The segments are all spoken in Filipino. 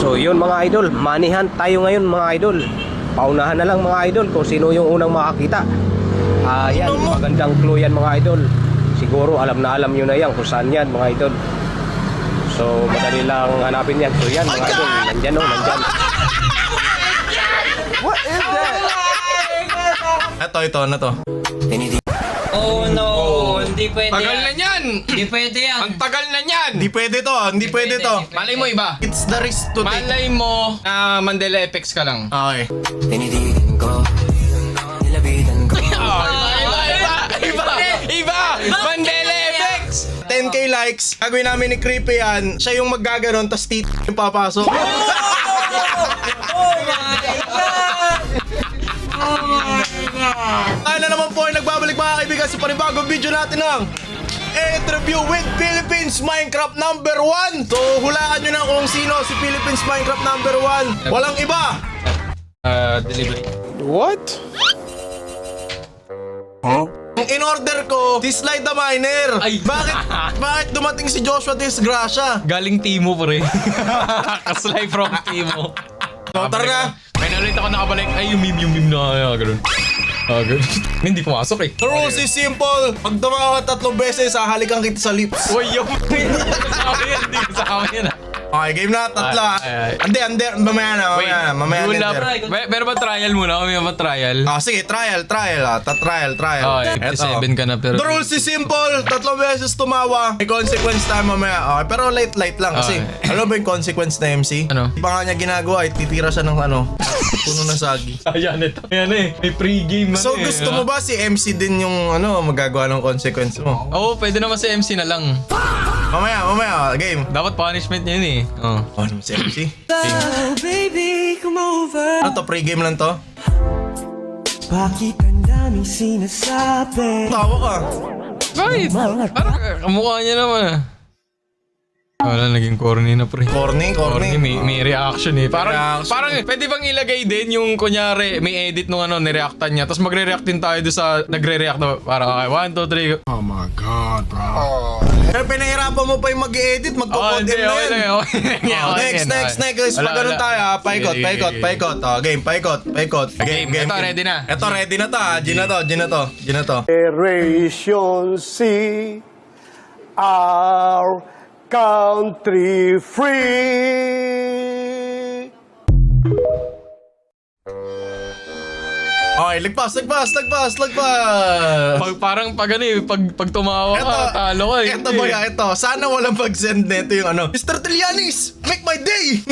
So yun mga idol, money hunt tayo ngayon mga idol. Paunahan na lang mga idol kung sino yung unang makakita. Yan, magandang clue yan mga idol. Siguro alam na alam nyo na yan kung saan yan mga idol. So madali lang hanapin yan. So yan mga idol, nandyan o, nandyan. What is that? Ito, ano to? Oh no, hindi pwede Tagal yan. na niyan! Hindi pwede yan. Ang tagal na niyan! Hindi pwede to, hindi pwede to. Malay mo iba. It's the risk to take. Malay mo na Mandela effects ka lang. Okay. Tinidigan ko, nilapitan ko. Iba! Mandela effects! 10k likes, gagawin namin ni Creepy yan. Siya yung maggaganon, tas yung papasok. Tayo na naman po ay nagbabalik mga kaibigan sa panibagong video natin ng Interview with Philippines Minecraft number 1. So hulaan nyo na kung sino si Philippines Minecraft number 1. Walang iba. Delivery. What? Huh? In order ko, si Slide the Miner. Ay. Bakit dumating si Joshua Disgracia? Galing Timo pre. Kaslay from Timo. So tara na. May nalit ako nakabalik. Ay, yung meme na. Ganun. Ganun. Hindi pumasok eh. The rules is simple. Pag tumawa ka 3 beses, hahalikan kita sa lips. Uy, yung hindi kasama yan ah. Okay, game na. 3 ah. Ay. Hindi. Mamaya na. Wala. Later. Pero ba trial muna? May ba trial? Sige, trial. Trial. Okay, 57 ka na pero... The rules is simple. 3 beses tumawa. May consequence tayo mamaya. Okay, pero light lang kasi. Okay. Alam ba yung consequence na MC? Ano? Di pa nga niya ginagawa, titira siya ng puno na sagi. Ayan ito. Ayan eh. May pre-game So gusto mo ba si MC din yung magagawa ng consequence mo? Oo, pwede naman si MC na lang. Mamaya, game. Dapat punishment niya yun eh. Oo. Ano naman si MC? Baby, come over. Ano to, pre-game lang to? Bakit ang daming sinasabi? Tawa ka. Bakit? Parang kamukha niya naman ah. Wala, naging corny na pre. Corny. May reaction eh. Parang Reaction. pwede bang ilagay din yung kunyari may edit nung nireactan niya tapos magre-react din tayo doon sa nagre-react na parang okay, 1, 2, 3 Oh my God, bro. Pero pinahirapan mo pa yung mag-i-edit, magko-code hindi, na yan. okay. Next. Pag ganun tayo, paikot. Game, paikot. Game. Ito, ready na. Ito, ready na to, Gina to. Generation C, our country free. Okay, lagpas. Parang pag tumawa ka, talo ka eh. Ito ba ito? Sana walang mag-send nito yung Mr. Trillanes, make my day!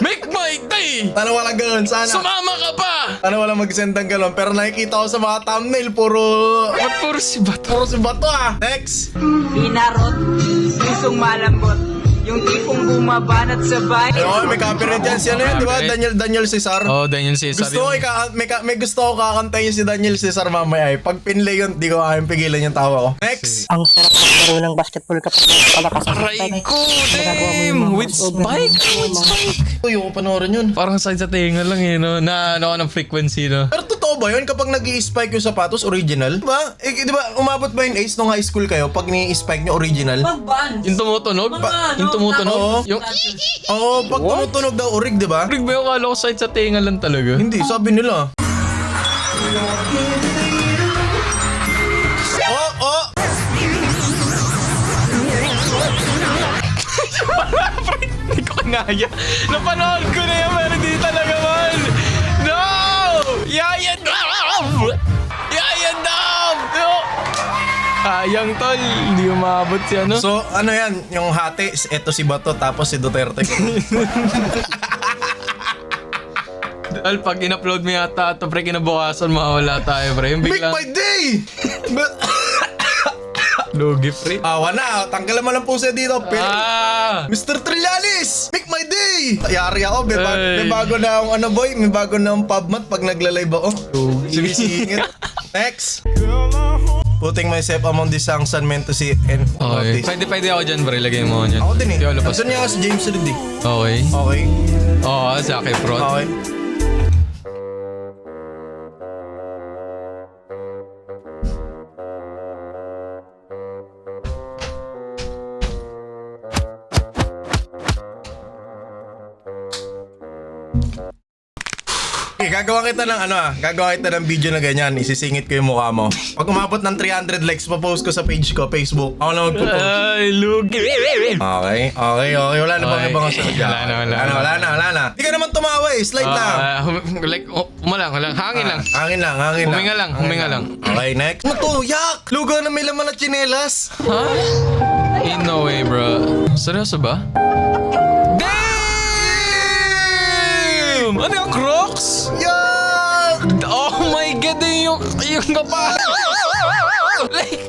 Make my day! Sana walang ganun, sana. Sumama ka pa! Sana walang mag-send ng ganun. Pero nakikita ko sa mga thumbnail, puro si Bato ah. Next. Pinarot, pusong malambot, yung tipong bumabanat sabay. Okay, may copyright yan. Si ano yan, di ba? Daniel Cesar. Oh, Daniel Cesar. Gusto ko, may gusto ko kakantayin si Daniel Cesar mamaya eh. Pag pinlay yun, di ko kayang pigilan yung tawa ko. Next! Ang sarap maglaro ng basketball kapag palakas ang Aray ko, damn! With spike! Uy, yung panoorin yun. Parang side sa tinga lang eh, no? Na ano ka ng frequency, no? Pero totoo ba yun kapag nag-i-spike yung sapatos, original? Diba? Di ba, umabot ba yung ace nung high school kayo pag ni-spike nyo original? Pag-ban. Yung tumutunog? Yung tumutunog? Oo. Yung... Oo, pag tumutunog daw orig, di ba? Rig ba yung kala ko side sa tinga lang talaga? Hindi, sabi nila. Oh! Hindi ko kinaya. Napanood ko na yan, pero di talaga man. No! Yayan Dam! Yayan Dam! No! Sayang tol, hindi umabot si ano. So, ano yan? Yung hati, eto si Bato, tapos si Duterte. Tol, pag in-upload mo yata ito, pre, kinabukasan, mawala tayo, pre. Yung Make biglang... my day! Lugi, pre. Awa na, tanggalan mo ng pusa dito. Mr. Trillanes, make my day! Yari ako, may bago na akong may bago na akong pubmat pag nagla-live ako. Sinisingit. Next. Putting myself among the songs and meant to see and Okay. notice. Pwede ako dyan, pre. Lagay mo ako dyan. Ako din eh. Yolo, pas. Gusto niya ako si James Reed eh. Okay. Okay. Oo, Zac Efron. Okay. Okay, gagawa kita ng gagawa kita ng video na ganyan, isisingit ko yung mukha mo. Pag umabot ng 300 likes, post ko sa page ko, Facebook. Ako na magpo-post. Ay, lugi. Okay. Wala na bang ibang kasunod? Wala na. Di ka naman tumawa eh, slide lang. Like, umalang. Hangin lang. Hangin lang. Huminga lang. Okay, next. Ano to? Yak! Lugaw na may laman na tsinelas. Ha? Ain't no way, bro. Seryoso ba? Damn! Ano yung Crocs? Yak! Oh my God, yung kapa. Like,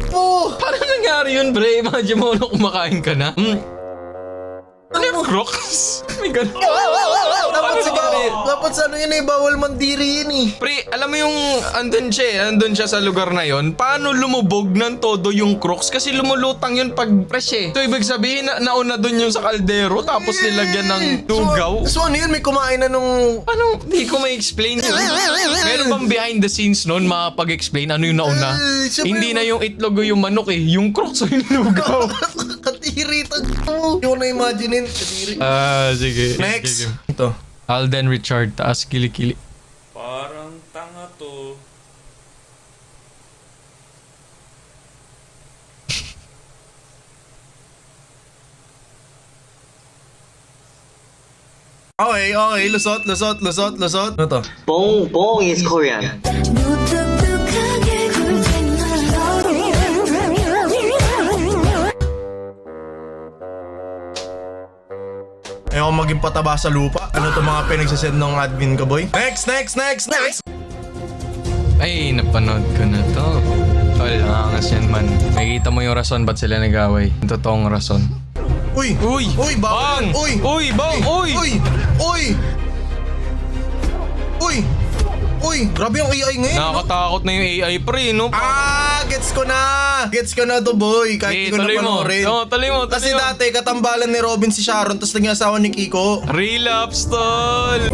Po! paano nangyari yun, pre? Imagine mo na kumakain ka na. Ano yung Crocs? Oh my God. Dapat sa ano yun eh, bawal mandiri yun eh. Pre, alam mo yung andun siya sa lugar na yon. Paano lumubog ng todo yung Crocs? Kasi lumulutang yun pag fresh eh. So ibig sabihin na nauna dun yung sa kaldero tapos nilagyan ng lugaw. So ano yun, may kumain na nung... Paano? Hindi ko ma-explain yun. Meron bang behind the scenes noon makapag-explain ano yung nauna? Hindi na yung itlog o yung manok eh. Yung Crocs o yung lugaw. Katiri, tag-mo. Yung na-imaginein, katiri. Sige. Next. Sige. Ito. Alden Richard, taas kilikili. Parang tanga to. Okay. Lusot. Ano to? Bong is Korean. Ayaw maging pataba sa lupa. Ano to mga pinagsasend ng admin ko, boy? Next! Ay, napanood ko na to. Tol, angas yan man. Makikita mo yung rason ba't sila nag-away. Yung totoong rason. Uy! Bang! Uy! Bang! Uy! Grabe yung AI ngayon, no? Nakakatakot na yung AI pre, no? Gets ko na to, boy. Kahit di ko na panoorin. Tuloy mo. Kasi dati, katambalan ni Robin si Sharon, tapos naging asawa ni Kiko. Relapse, tol!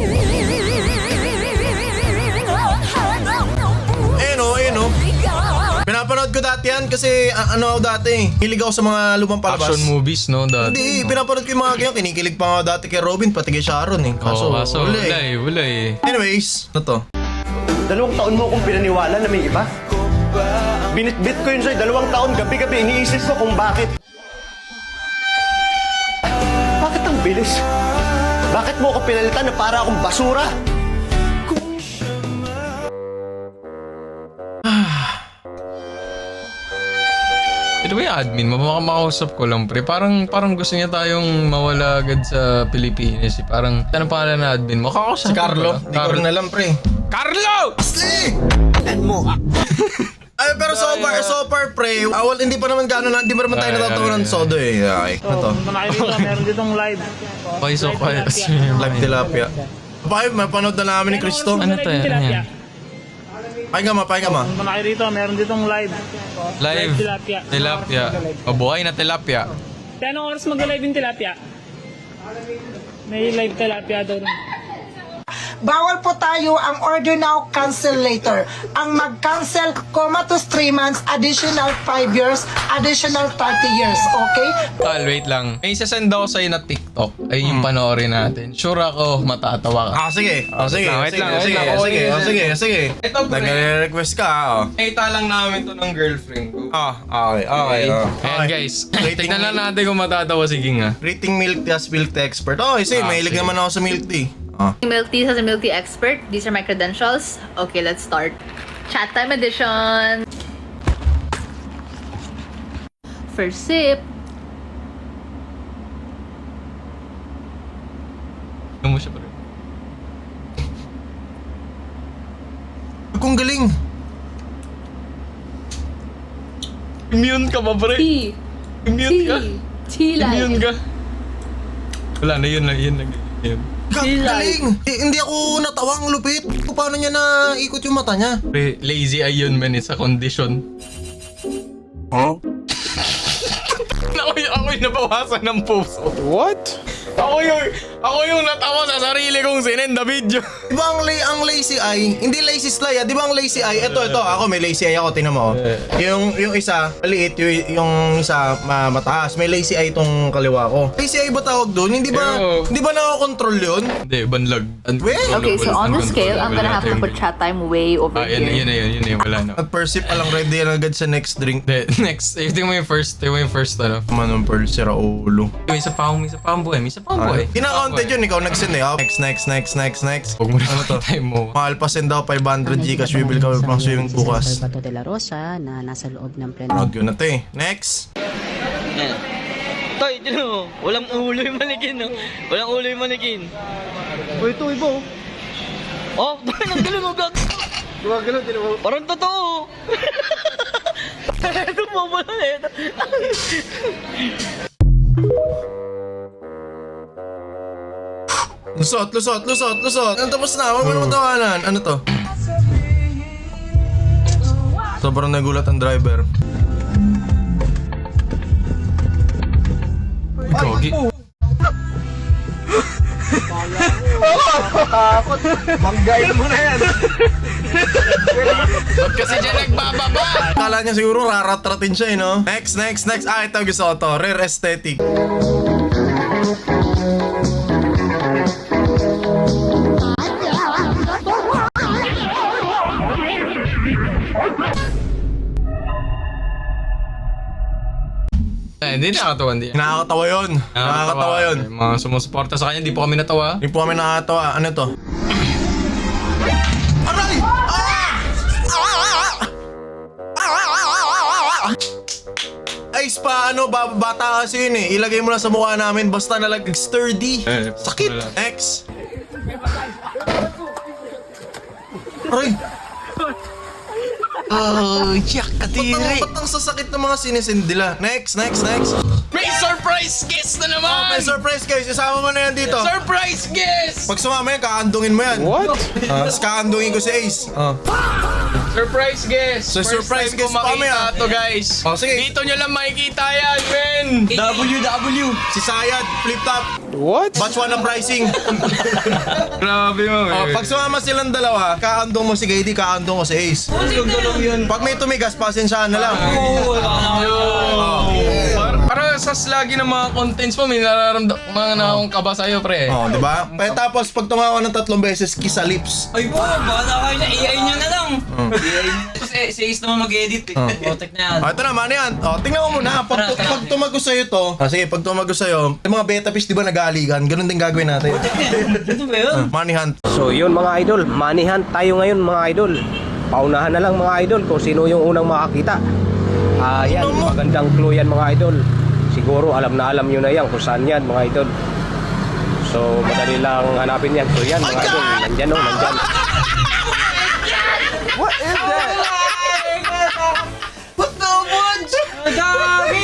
Ayun, pinapanood ko dati yan kasi ano ako dati, hilig ako sa mga lumang palabas. Action movies, no? Dati. Hindi, pinapanood ko yung mga ganyan. Kinikilig pa nga dati kay Robin, pati kay Sharon eh. Kaso Wala wala eh. Anyways, ano to? 2 taon mo akong pinaniwala na may iba. Binitbit ko yun sa'yo, 2 taon, gabi-gabi, iniisip ko kung bakit. Bakit ang bilis? Bakit mo ako pinalitan na para akong basura? Ito ba yung admin? Makausap ko lang, pre. Parang gusto niya tayong mawala agad sa Pilipinas. Parang, anong pangalan na admin mo? Si Kakausap Carlo. ko ba? Hindi ko rin alam, pre. Carlo! Asli! Ay, pero so far, pre. Hindi pa naman hindi pa naman tayo natatawa ng sodo eh. Okay, ito. Meron ditong live. Okay, so quiet. Live tilapia. Bakit, mapanood na namin ni Cristo. Ano to? Ano yan? Pahinga ma. Punta na kayo rito, meron ditong live. Live. Tilapia. Mabuhay na tilapia. Kaya anong oras mag-live yung tilapia? May live tilapia doon. Bawal po tayo ang order now, cancel later. Ang mag-cancel, 2 to 3 months, additional 5 years, additional 30 years, okay? Wait lang. May isasend ako sa'yo na TikTok. Ay yung panoorin natin. Sure ako matatawa ka. Sige. Wait lang. Sige. Ito, pre. Nag-request ka, Nakita lang namin to ng girlfriend ko. Okay. Ayan guys. Tignan lang natin kung matatawa si King ha. Rating milk tea as milk tea expert. Sige, mahilig sige. naman ako sa milk tea. Milk tea as a milk tea expert. These are my credentials. Okay, let's start. Chat time edition. First sip. Ano mo siya pa rin? Kung galing. Immune ka ba, pre? Tea. Immune ka? Tea Immune ka? Wala na, yun. Galing! Hindi ako natawang lupit. Paano niya naikot yung mata niya? Pre, lazy eye yun, man. It's a condition. Huh? Ako yung nabawasan ng puso. What? Ako yung natawa sa sarili kong sinend na video. Di ba ang lazy eye, hindi lazy sly di ba ang lazy eye, ito, ako may lazy eye ako, tinan mo. Yung isa, maliit, yung isa mataas, may lazy eye itong kaliwa ko. Lazy eye ba tawag doon? Hindi ba nakakontrol yun? Hindi, banlag. Okay, so on the scale, I'm gonna have to put chat time way over here. Yun na yun, wala na. At Persip pa lang ready yan agad sa next drink. Hindi, next, tingnan mo yung first ano. Manong Pearl, sira ulo. May isa pa akong buhay. Kina-counted yun, ikaw nag-send eh. Next. Huwag mo na time mo. Mahal pa send daw 500 Gcash, bibili ka pang swimming bukas. Bato de la Rosa na nasa loob ng Proud yun na to eh. Next. Toy, dito mo. Walang ulo yung manikin, no? Walang ulo yung manikin. Uy, ito, iba oh. Oh, naggalun mo, gag. Gumagalaw, din mo. Parang totoo. Ito mo ba na ito? Lusot. Ano tapos na? Huwag mo naman tawanan. Ano to? Sobrang nagulat ang driver. Gogi. Manggain mo na yan. Ba't kasi dyan nagbababa? Akala niya siguro raratratin siya eh, no? Next. Ah, ito gusto ko to. Rare aesthetic. Hindi nakakatawa, hindi. Nakakatawa yun. Yung mga sumusuporta sa kanya, hindi po kami natawa. Hindi po kami nakakatawa. Ano to? Aray! Ay, paano? Bata kasi yun eh. Ilagay mo lang sa mukha namin basta nalag sturdy. Sakit. Next. Aray! Yak, katiri. Ba't ang sasakit ng mga sinisend nila? Next. May surprise guest na naman! May surprise guys. Isama mo na yan dito. Surprise guest! Pag sumama yan, kaandungin mo yan. What? Tapos kaandungin ko si Ace. Surprise guest! So, surprise First time guest ko pa kami, makita to, guys. Oh, sige. Dito nyo lang makikita yan, men! WW. Si Sayad, flip top. What? Batch 1 ng pricing. Grabe mo, Pag sumama silang dalawa, kaandong mo si Gady, kaandong ko si Ace. Pag may tumigas, pasensyahan na lang. Para sa lagi ng mga contents mo, may nararamdaman na akong kaba sa'yo, pre. Oh, di ba? Tapos pag tumawa ng 3 beses, kiss sa lips. Ay po, bala kayo na AI niya na lang. AI niya. Tapos si Ace naman mag-edit eh. Otek na yan. Ito naman yan. Tingnan mo muna. Pag tumagos sa'yo to, sige, pag tumagos sa'yo, yung mga beta fish, di ba nag-aaligan? Ganun din gagawin natin. Ito ba yun? Money hunt. So yun mga idol, money hunt tayo ngayon mga idol. Paunahan na lang mga idol kung sino yung unang makakita. Yan, magandang clue yan mga idol. Siguro alam nyo na yan kung saan yan mga idol. So madali lang hanapin yan. So yan mga idol, nandyan o, nandyan. What is that? What the bunch? Dami!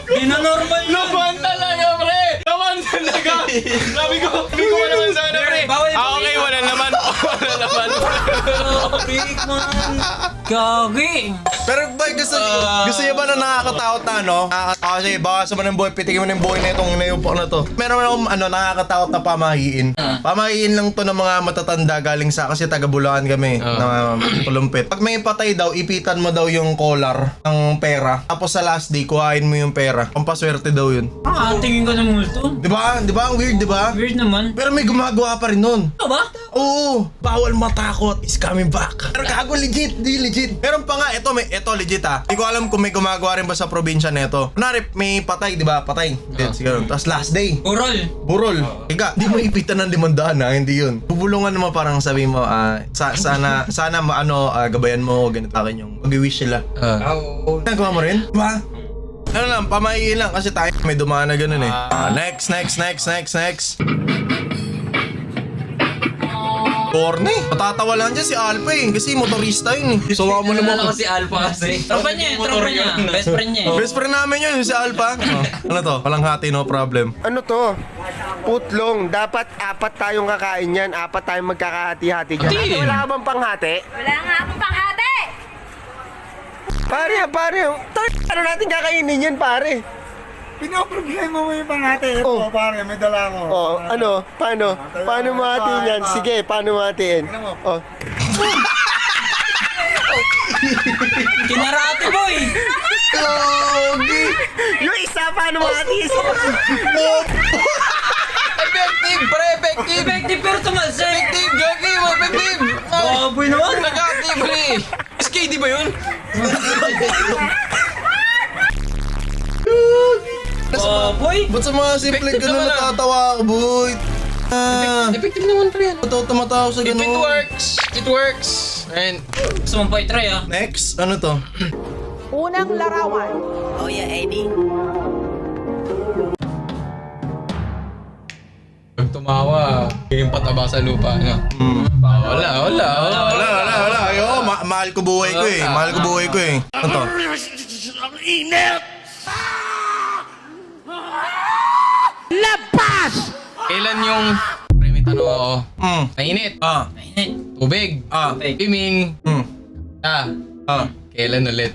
Ginanormal yun! Laban talaga, pre! Laban talaga! Sabi ko wala naman sana, pre! Okay, wala naman. Big man! Gagi! Pero ba, gusto niyo ba na nakakatakot na, no? Kasi baka sa manang boy, pitikin mo na yung boy na itong nayupo na to. Meron akong nakakatakot na pamahiin. Pamahiin lang to ng mga matatanda galing sa, kasi taga Bulacan kami, na tulumpit. Pag may patay daw, ipitan mo daw yung collar ng pera. Tapos sa last day, kuhain mo yung pera. Pampaswerte daw yun. Tingin ko ng multo. Di ba? Ang weird, di ba? Weird naman. Pero may gumagawa pa rin nun. Ano ba? Oo, bawal matakot is coming back. Pero gago, legit, di legit. Meron pa nga, ito legit ah. Hindi ko alam kung may gumagawa rin ba sa probinsya nito. Kunwari, may patay, di ba? Patay. Sige, tapos last day. Burol. Ika, di mo ipitan ng 500 ha, hindi yun. Bubulungan mo parang sabi mo, sana gabayan mo, ganito akin yung mag-wish sila. Nagawa mo rin? Diba? Ano lang, pamahiin lang kasi tayo may dumaan na ganun eh. Next. Corny. Matatawa lang dyan si Alpha eh. Kasi motorista yun eh. Sawa mo naman. Nalala ko si Alpha kasi. Tropa niya. Best friend niya. Best friend namin yun, si Alpha. Ano to? Walang hati, no problem. Ano to? Putlong. Dapat 4 tayong kakain yan. 4 tayong magkakahati-hati dyan. Wala ka bang panghati? Wala nga akong panghati! Pare. Ano natin kakainin yan, pare? Pinoproblema mo yung pangate. Ito, pare, may dala ko. Oh, ano? Paano? Paano mo hatiin yan? Sige, paano mo hatiin? Oh. Kinarate, boy! Gogi! Yung isa, paano mo hatiin? Effective, pre! Effective! Effective pero tumalsik! Effective! Gagi! Effective! Baboy naman! Nag-active, pre! SKD ba yun? Baboy! Ba't sa mga simple Effective ganun naman, ah. natatawa ako, boy? Effective naman, pre. Ba't ako tumatawa sa If ganun? it works, it works. And Gusto mong pa i-try, ah. Next, ano to? Unang larawan. Oh yeah, Eddie. pag tumawa, yung pataba sa lupa, no? Wala. Ayoko, mahal ko buhay ko eh. Mahal ko buhay ko eh. Ano to? Kailan yung... Pre, may tanong ako. Mainit. Mainit. Tubig. Tubig. Swimming. Kailan ulit?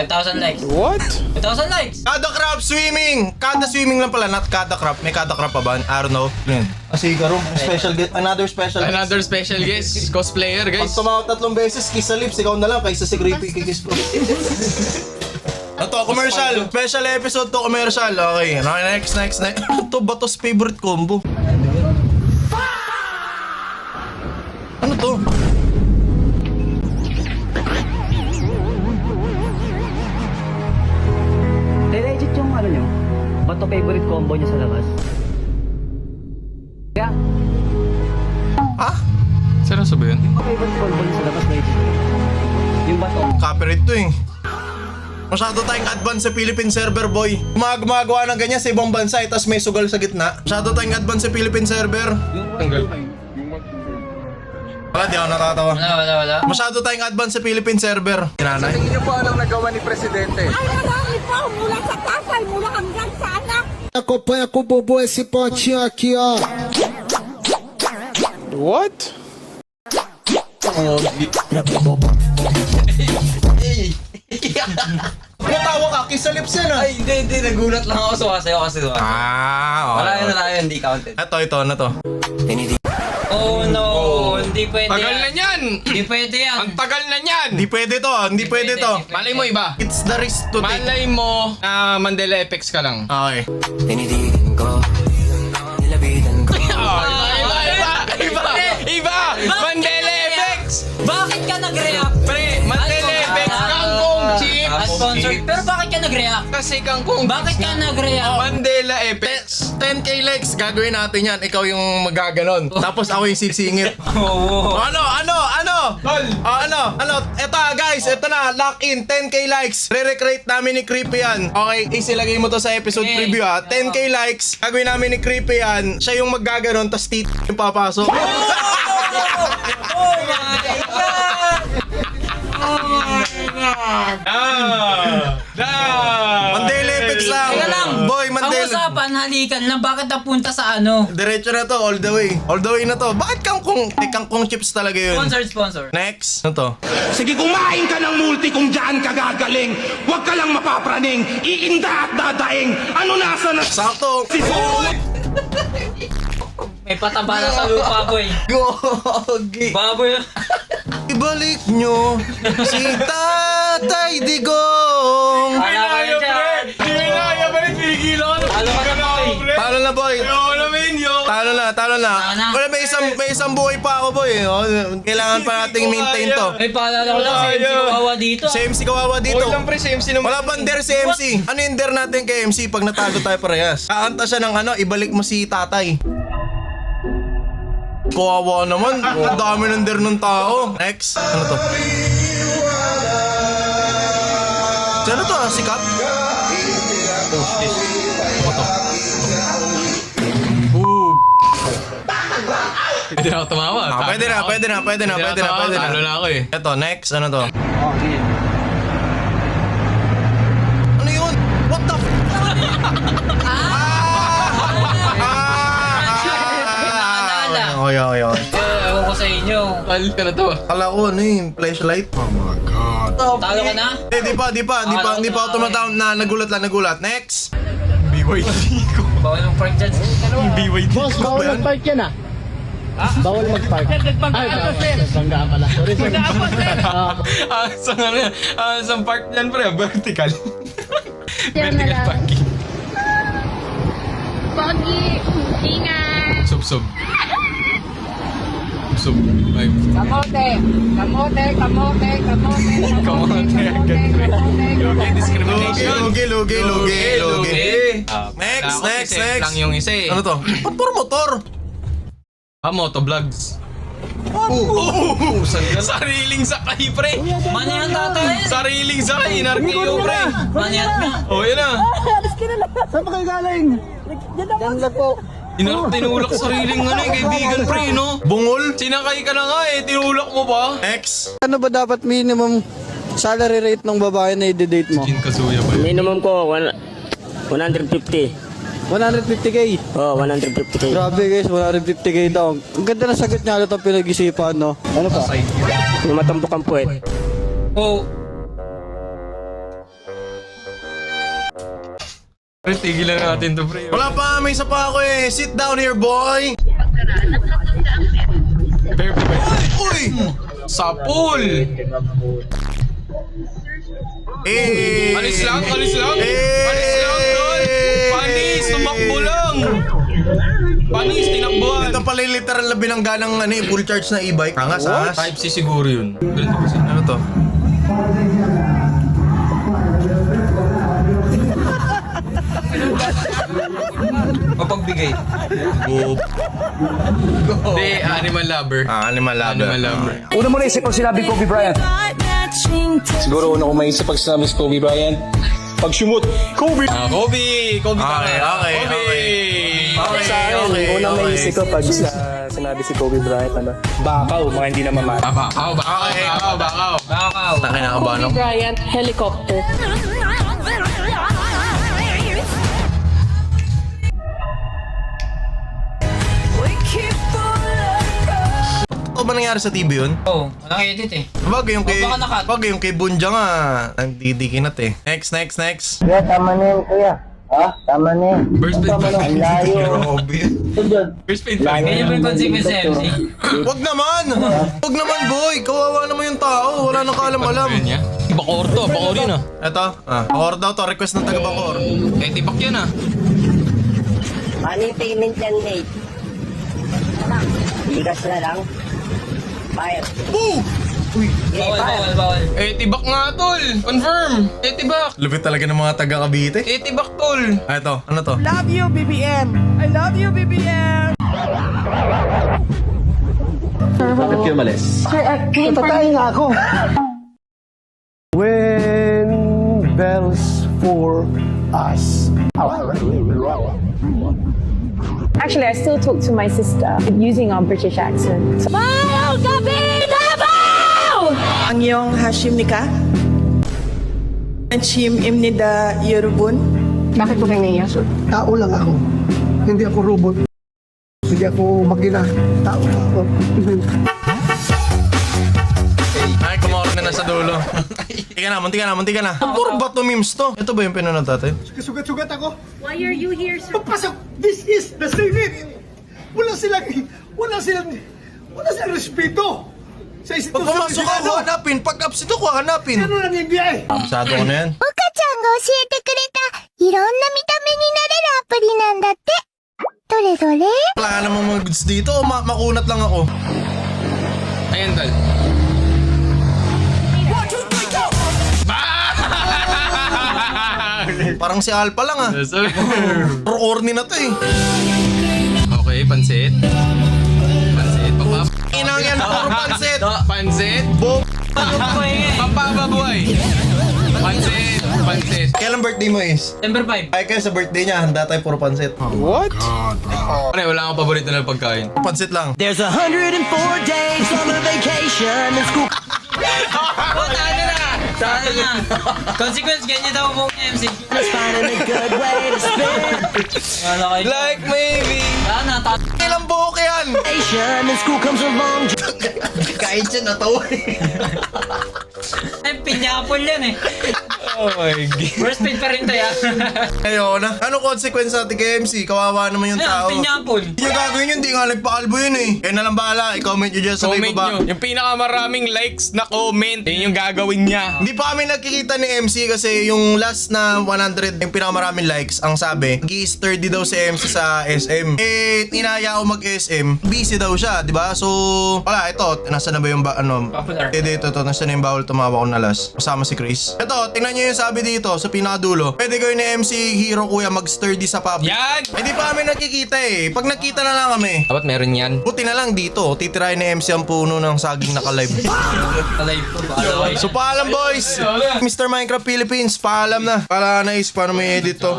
5,000 likes. What? 5,000 likes! Kada crop swimming! Kada swimming lang pala, not kada crop. May kada crop pa ba? I don't know. Yun. Kasi garo, special guest. Another special guest. Another special guest. Cosplayer, Pag guys. tumawag 3 beses, kiss sa lips, ikaw na lang kaysa si Creepy kikis ko. Ito, commercial. Special episode to, commercial. Okay, next. Ito, Batos favorite combo. Ano to? Legit yung ano nyo? Bato favorite combo nyo sa labas? Kaya, Ha? Seryoso ba yun? favorite combo nyo sa labas, legit. Yung bato. Copyright to eh. Masyado tayong advance sa Philippine server, boy. Gumagawa ng ganyan sa ibang bansa, tapos may sugal sa gitna. Masyado tayong advance sa Philippine server. Tanggal. Wala, di ako natatawa. Wala. Masyado tayong advance sa Philippine server. Kinanay. Tingin niyo po anong nagawa ni Presidente? Ay, marami po mula sa tatay, mula hanggang sa anak. Acompanha com o bobo esse potinho aqui, ó. What? Natawa ka, kiss sa lips yan ah. Ay, hindi. Nagulat lang ako. Sumasayo kasi. Wala yun. Hindi counted. Ito, ano to? Oh no! Hindi pwede Tagal na yan. niyan! Hindi pwede yan. Ang tagal na niyan! Hindi pwede to, hindi pwede to. Malay mo iba. It's the risk to take. Malay mo na Mandela effects ka lang. Okay. Tinidigan ko, nilabitan ko. Iba! Mandela effects! Bakit ka nag-react? Pre, Mandela effects! Kangkong chips! Sponsored. Pero bakit ka nag-react? Kasi kangkong Bakit ka nag-react? Mandela effects! 10k likes, gagawin natin yan. Ikaw yung magaganon. Tapos ako yung sisingit. Oo. Ano? Eto guys, eto na, lock in, 10k likes. Re-recreate namin ni Creepy yan. Okay, isilagay mo to sa episode Okay. preview ha. 10k likes, gagawin namin ni Creepy yan. Siya yung maggaganon, tas yung papasok. Oh my God! Mandela effects lang. Teka lang. Boy, Ang Mandela. usapan, halikan lang. Bakit napunta sa ano? Diretso na to, all the way. All the way na to. Bakit kangkong chips talaga yun? Sponsor. Next. Ano to? Sige, kumain ka ng multi kung dyan ka gagaling. Huwag ka lang mapapraning. Iinda at dadaing. Ano nasa na... Sakto. May pataba na sa lupa, boy. Gogi. Baboy. Ibalik nyo si Tatay Digong. Ala ka na dyan. Talo ka na, boy. Talo na, boy. Talo na. na. Wala, may isang buhay pa ako, boy. Oh, kailangan pa nating maintain to. May paalala ko lang, si MC Kawawa dito. Si MC kawawa dito. Huwag lang pre, si MC naman. Wala bang der si MC? Ano yung der natin kay MC pag natago tayo parehas? Kaanta siya ng ano, ibalik mo si Tatay. Kawawa naman. Ang dami ng der ng tao. Next. Ano to? Sino to? Si Cap? Oh, shit. Ano to? Hindi na ako tumawa. Pwede na. Talo na ako eh. Ito, next. Ano to? Ano yun? What the f***? Okay. Ewan ko sa inyo. Kalit ka na to. Kala ko ano yung flashlight. Oh my God. Talo ka na? Di pa ako tumatawag na nagulat. Next! BYD ko. Bawal ng park dyan. BYD. Boss, bawal mag-park yan ah. Bawal mag-park. Bangga pala. Sorry, sir. Sa park dyan, pre. Vertical. Vertical parking. Pogi, ingat! Sub. Ay. Kamote Kamote agad, pre. Lugi, discrimination. Lugi. Next. Next. Lang yung isa eh. Ano to? Ba't puro motor? Motovlogs. Sariling sakay, pre. Manyan tatay. Sariling sakay, narkiyo, pre. Manyan na. Oh, yan na. Saan pa kayo galing? Diyan lang po. Tinulak sariling kaibigan, pre, no? Bungol? Sinakay ka na nga eh, tinulak mo pa. Next. Ano ba dapat minimum salary rate ng babae na i-date mo? Jin Kazuya ba yun? Minimum ko, 150. 150k. Oh, 150k. Grabe guys, 150k daw. Ang ganda na sagot niya, ito pinag-isipan, no? Ano pa? Yung matampok ang puwet. Oh. Pre, tigilan natin to, pre. Wala pa, may isa pa ako eh. Sit down here, boy. Uy! Sa pool! Eh! Alis lang, tol! Panis, tumakbo lang! Panis, tinakbuhan! Ito pala yung literal na binangganang full charge na e-bike. Angas. Type C siguro yun. Ganito kasi. Ano to? Mapagbigay. Hindi, animal lover. Animal lover. Una mo naisip pag sinabi Kobe Bryant. Siguro una ko maisip pag sinabi si Kobe Bryant. Pag sumut, Kobe! Kobe! Kobe Okay. Unang naisip ko pag sinabi si Kobe Bryant, bakaw, mga hindi na mamata. Bakaw. Nakinakabahan ako. Bryant, helicopter. Ano ba nangyari sa TV yun? Oh, walang edit eh. Bagay yung kay... Baka nakat. Bagay yung kay Bunja nga. Nagdidikinat eh. Next. Kuya, tama na yun, kuya. Ha? Tama na yun. First paid pa. Grabe. First paid pa. Ganyan ba yung consequence sa MC? Wag naman, boy. Kawawa naman yung tao. Wala nang kaalam-alam. Bakor to, bakor yun ah. Eto, Bakor daw to. Request ng taga-Bakor. Tibak yan ah. Ano yung payment yan, mate? Bigas na lang. Fire. Boo! Bawal. Tibak nga, tol. Confirm. Tibak. Lupit talaga ng mga taga-Cavite. Tibak, tol. Eto, ano to? Love you, BBM. I love you, BBM. Bakit kayo malis? Sir, patay nga ako. When bells for us. Actually, I still talk to my sister using our British accent. Ang iyong Hashimnika? Hashim imnida Yorubun? Bakit po kayo ngayon? Tao lang ako. Hindi ako robot. Hindi ako makina. Tao lang ako. Ay, kumawag na sa dulo. Munti ka na. Puro bato memes to. Ito ba yung pinanood natin? Sugat-sugat ako. Why are you here, sir? Papasok! This is the Senate! Wala silang respeto sa Pag institusyon pumasok ako, hanapin. Pag absent ako, hanapin. Ano lang yung BI? Absado ko na yan. お母ちゃんが教えてくれたいろんな見た目になれるアプリなんだって。どれどれ？ Wala namang mga goods dito. Makunat lang ako. Ayan, tol. Parang si Alpha lang ah. Yes, sir. Corny na to eh. Okay, pansit. Inang yan, puro pansit. Pansit. Pampababoy. Pansit. Kailan birthday mo is? September 5. Ay kayo sa birthday niya, handa tayo puro pansit. What? Ano, wala akong paborito na pagkain. Pansit lang. There's 104 days summer vacation in school. Talo na. Consequence, ganyan daw po ni MC. Finding a good way to spend. Wala kayo. Like maybe. Talo na. Ilang buhok yan? yan! Kahit siya natawa Ay, pinyapol yan eh. Oh my God. First pin pa rin to ya. Ayun na. Ano consequence natin kay MC? Kawawa naman yung tao. Pinyapol. Hindi nyo gagawin yun, hindi nga nagpakalbo yun eh. Kaya na lang bahala, i-comment nyo dyan sa may Comment baba. nyo. Yung pinakamaraming likes na comment, yun yung gagawin niya. Hindi pa kami nagkikita ni MC kasi yung last na 100, yung pinakamaraming likes, ang sabi, sturdy daw si MC sa SM. Eh, inaya ako mag-SM, busy daw siya, di ba? So, wala, ito, nasa na ba yung Popular. Ito, nasa na yung bawal tumawa ko na last. Kasama si Chris. Ito, tingnan nyo yung sabi dito, sa pinakadulo. Pwede gawin ni MC Hero Kuya mag-sturdy sa public. Yan! Hindi pa kami nagkikita eh. Pag nakita na lang kami, Dapat meron yan. buti na lang dito, titirahin ni MC ang puno ng saging naka-live. Alive ko ba? So paalam boys! Mr. Minecraft Philippines, paalam na. Para nais, paano may edit to?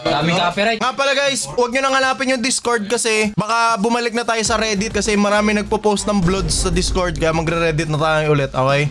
Daming copyright. Nga pala guys, huwag nyo nang hanapin yung Discord kasi baka bumalik na tayo sa Reddit kasi marami nagpo-post ng bloods sa Discord kaya magre-Reddit na tayo ulit, okay?